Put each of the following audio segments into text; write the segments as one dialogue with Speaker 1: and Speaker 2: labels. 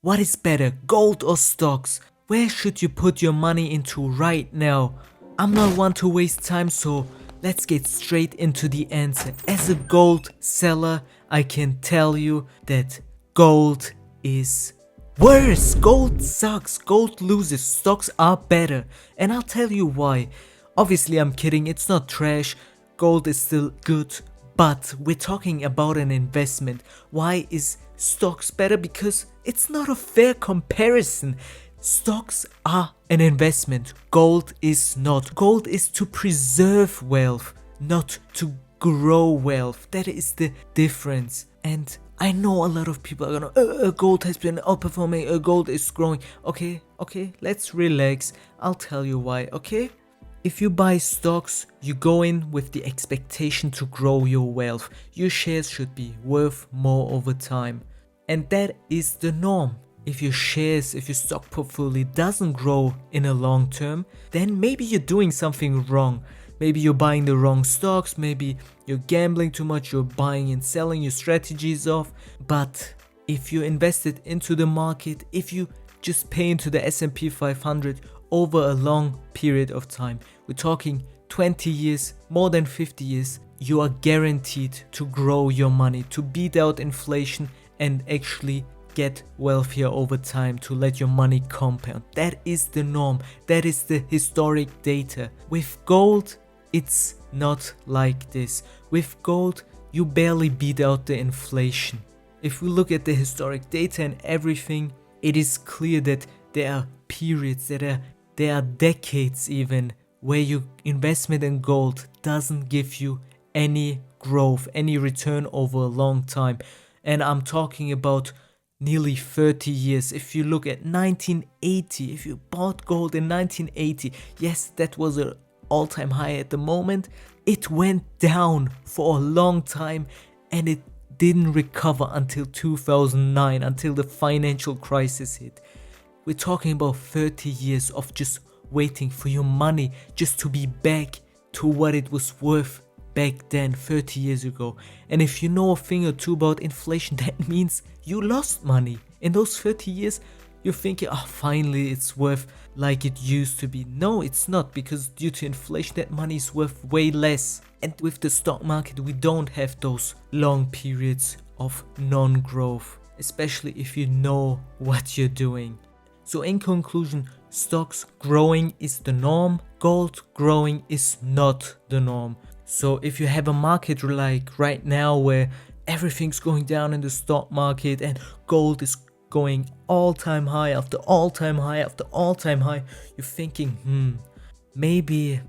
Speaker 1: What is better, gold or stocks? Where should you put your money into right now? I'm not one to waste time, so let's get straight into the answer. As a gold seller, I can tell you that gold is worse. Gold sucks. Gold loses. Stocks are better. And I'll tell you why. Obviously, I'm kidding. It's not trash. Gold is still good. But we're talking about an investment. Why is stocks better? Because it's not a fair comparison. Stocks are an investment. Gold is not. Gold is to preserve wealth, not to grow wealth. That is the difference. And I know a lot of people are gonna, gold has been outperforming, gold is growing. Okay, let's relax. I'll tell you why, okay? If you buy stocks, you go in with the expectation to grow your wealth. Your shares should be worth more over time. And that is the norm. If your stock portfolio doesn't grow in a long term, then maybe you're doing something wrong. Maybe you're buying the wrong stocks, maybe you're gambling too much, you're buying and selling, your strategies off. But if you invested into the market, if you just pay into the S&P 500 over a long period of time, we're talking 20 years, more than 50 years, you are guaranteed to grow your money, to beat out inflation and actually get wealthier over time, to let your money compound. That is the norm. That is the historic data. With gold, it's not like this. With gold, you barely beat out the inflation. If we look at the historic data and everything, it is clear that there are periods, there are decades even, where your investment in gold doesn't give you any growth, any return over a long time. And I'm talking about nearly 30 years. If you look at 1980, if you bought gold in 1980, yes, that was an all-time high at the moment. It went down for a long time and it didn't recover until 2009, until the financial crisis hit. We're talking about 30 years of just waiting for your money just to be back to what it was worth back then, 30 years ago. And if you know a thing or two about inflation, that means you lost money. In those 30 years, you're thinking, oh, finally it's worth like it used to be. No, it's not, because due to inflation, that money is worth way less. And with the stock market, we don't have those long periods of non-growth, especially if you know what you're doing. So in conclusion, stocks growing is the norm, gold growing is not the norm. So if you have a market like right now where everything's going down in the stock market and gold is going all-time high after all-time high after all-time high, you're thinking, maybe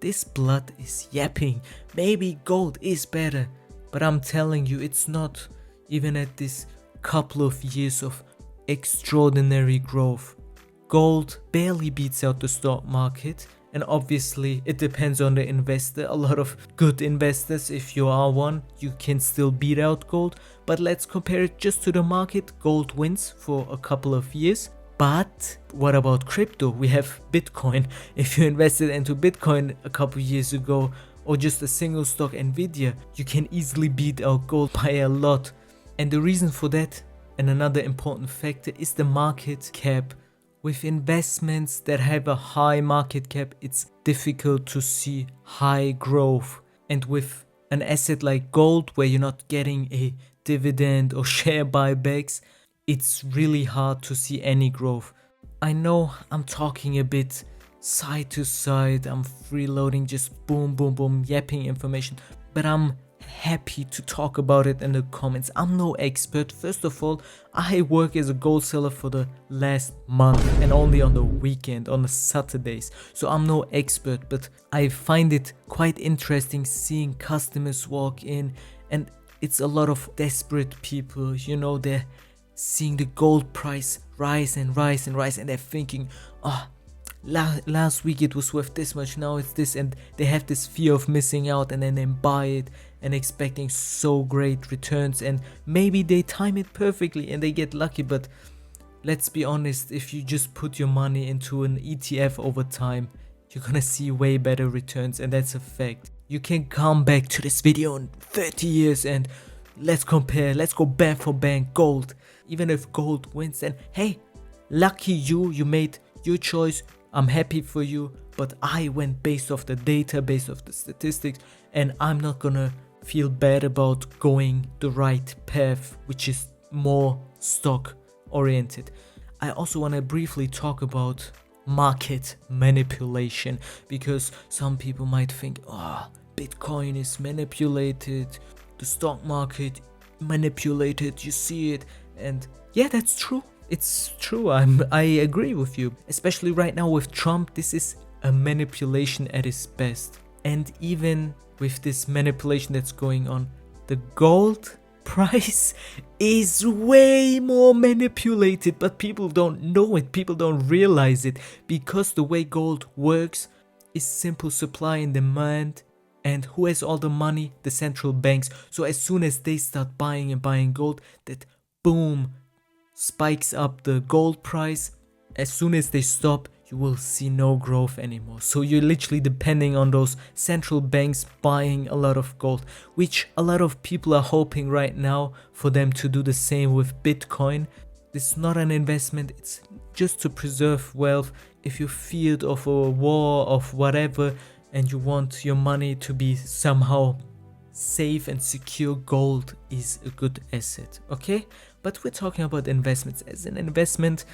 Speaker 1: this blood is yapping, maybe gold is better. But I'm telling you, it's not. Even at this couple of years of extraordinary growth, gold barely beats out the stock market. And obviously it depends on the investor. A lot of good investors, if you are one, you can still beat out gold. But let's compare it just to the market. Gold wins for a couple of years. But what about crypto? We have Bitcoin. If you invested into Bitcoin a couple years ago, or just a single stock Nvidia, you can easily beat out gold by a lot. And the reason for that, and another important factor, is the market cap. With investments that have a high market cap, it's difficult to see high growth. And with an asset like gold, where you're not getting a dividend or share buybacks, it's really hard to see any growth. I know I'm talking a bit side to side, I'm freeloading, just boom, yapping information, but I'm happy to talk about it in the comments. I'm no expert. First of all, I work as a gold seller for the last month and only on the weekend, on the Saturdays. So I'm no expert, but I find it quite interesting seeing customers walk in, and it's a lot of desperate people, they're seeing the gold price rise and rise and rise, and they're thinking, last week it was worth this much, now it's this, and they have this fear of missing out, and then they buy it and expecting so great returns, and maybe they time it perfectly and they get lucky. But let's be honest, if you just put your money into an ETF over time, you're gonna see way better returns, and that's a fact. You can come back to this video in 30 years and let's compare, let's go bank for bank, gold. Even if gold wins, then hey, lucky you made your choice. I'm happy for you, but I went based off the data, based off the statistics, and I'm not gonna feel bad about going the right path, which is more stock oriented. I also want to briefly talk about market manipulation, because some people might think, oh, Bitcoin is manipulated, the stock market manipulated, you see it. And yeah, that's true. It's true. I agree with you. Especially right now with Trump, this is a manipulation at its best. And even with this manipulation that's going on, the gold price is way more manipulated, but people don't know it, people don't realize it, because the way gold works is simple supply and demand. And who has all the money? The central banks. So as soon as they start buying and buying gold, that boom spikes up the gold price. As soon as they stop, you will see no growth anymore. So you're literally depending on those central banks buying a lot of gold, which a lot of people are hoping right now for them to do the same with Bitcoin. This is not an investment, it's just to preserve wealth. If you're feared of a war, of whatever, and you want your money to be somehow safe and secure, gold is a good asset, okay? But we're talking about investments. As an investment,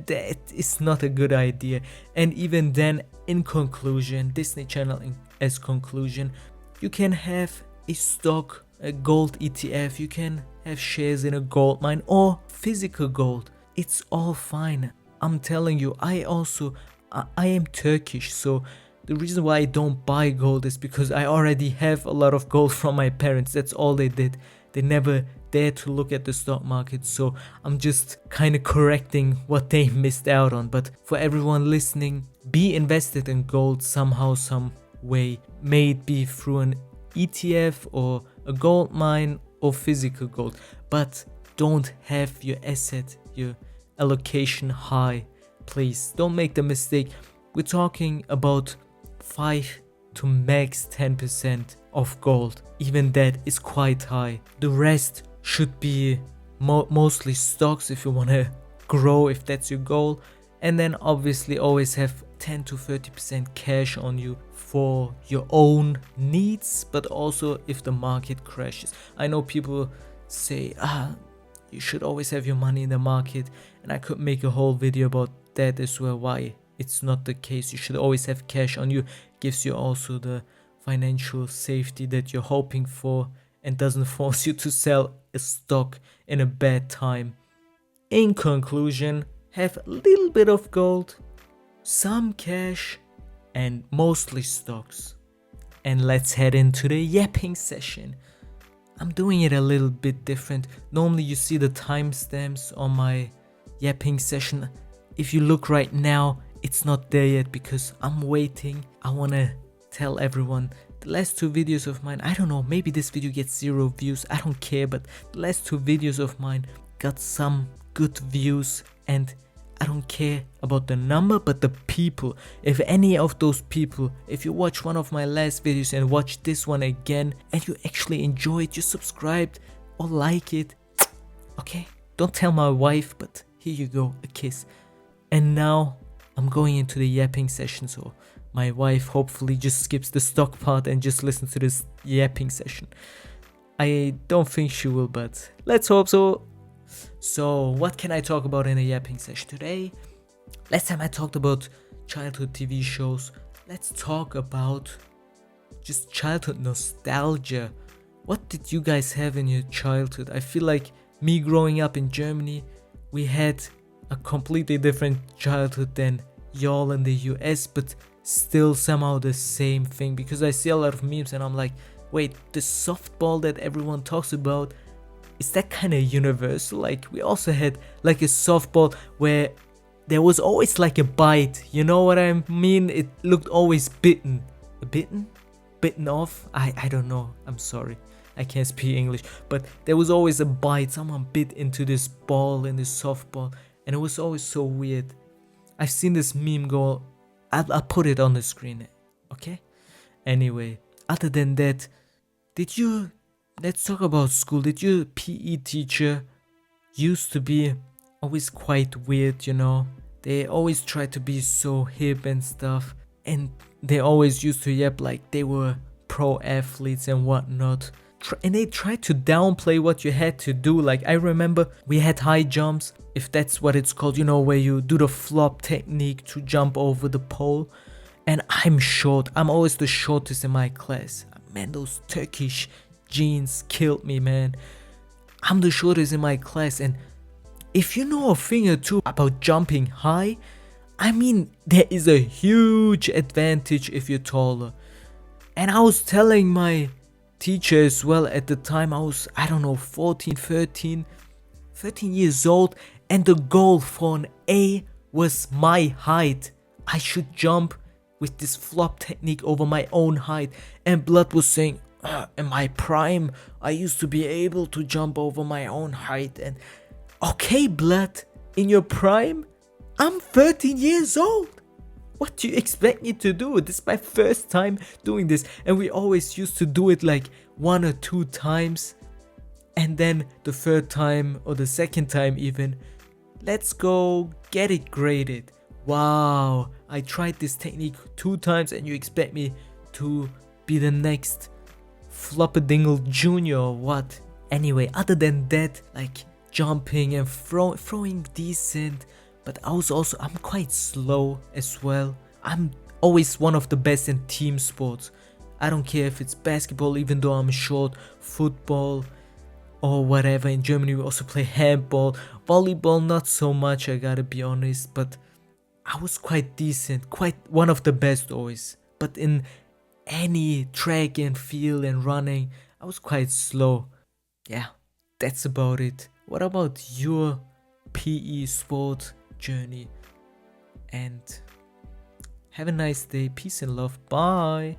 Speaker 1: that is not a good idea. And even then, in conclusion, Disney Channel as conclusion, you can have a stock, a gold ETF, you can have shares in a gold mine or physical gold. It's all fine. I'm telling you, I am Turkish, so the reason why I don't buy gold is because I already have a lot of gold from my parents. That's all they did. They never dared to look at the stock market, so I'm just kind of correcting what they missed out on. But for everyone listening, be invested in gold somehow, some way. May it be through an ETF or a gold mine or physical gold. But don't have your asset, your allocation high. Please don't make the mistake. We're talking about 5 to max 10% of gold. Even that is quite high. The rest should be mostly stocks if you want to grow, if that's your goal. And then obviously always have 10 to 30% cash on you for your own needs, but also if the market crashes. I know people say, you should always have your money in the market, and I could make a whole video about that as well, why it's not the case. You should always have cash on you. Gives you also the financial safety that you're hoping for, and doesn't force you to sell a stock in a bad time. In conclusion, have a little bit of gold, some cash, and mostly stocks. And let's head into the yapping session. I'm doing it a little bit different. Normally you see the timestamps on my yapping session. If you look right now, it's not there yet because I'm waiting. I want to tell everyone, the last 2 videos of mine, I don't know, maybe this video gets 0 views, I don't care, but the last 2 videos of mine got some good views, and I don't care about the number, but the people. If any of those people, if you watch one of my last videos and watch this one again, and you actually enjoy it, you subscribed or like it, okay, don't tell my wife, but here you go, a kiss. And now I'm going into the yapping session, so my wife hopefully just skips the stock part and just listens to this yapping session. I don't think she will, but let's hope so. So what can I talk about in a yapping session today? Last time I talked about childhood TV shows. Let's talk about just childhood nostalgia. What did you guys have in your childhood? I feel like me growing up in Germany, we had a completely different childhood than y'all in the US, but still somehow the same thing, because I see a lot of memes and I'm like, wait, the softball that everyone talks about, is that kind of universal? Like, we also had like a softball where there was always like a bite, you know what I mean? It looked always bitten. Bitten off? I don't know, I'm sorry, I can't speak English, but there was always a bite. Someone bit into this ball, in this softball, and it was always so weird. I've seen this meme go, I'll put it on the screen, okay? Anyway, other than that, did you let's talk about school. Did your PE teacher used to be always quite weird, you know? They always try to be so hip and stuff, and they always used to yap like they were pro athletes and whatnot. And they tried to downplay what you had to do. Like, I remember we had high jumps, if that's what it's called, you know, where you do the flop technique to jump over the pole. And I'm short. I'm always the shortest in my class. Man, those Turkish jeans killed me, man. I'm the shortest in my class, and if you know a thing or two about jumping high, I mean, there is a huge advantage if you're taller. And I was telling my teacher as well at the time, I was, I don't know, 14, 13 years old, and the goal for an A was my height. I should jump with this flop technique over my own height. And Blood was saying, in my prime, I used to be able to jump over my own height. And okay, Blood, in your prime, I'm 13 years old. What do you expect me to do? This is my first time doing this, and we always used to do it like 1 or 2 times, and then the third time or the second time even, let's go get it graded. Wow, I tried this technique 2 times and you expect me to be the next Floppadingle Junior or what? Anyway, other than that, like jumping and throwing decent, but I'm quite slow as well. I'm always one of the best in team sports. I don't care if it's basketball, even though I'm short, football or whatever. In Germany we also play handball, volleyball not so much, I gotta be honest, but I was quite decent, quite one of the best always. But in any track and field and running, I was quite slow. Yeah, that's about it. What about your PE sport journey? And have a nice day. Peace and love. Bye.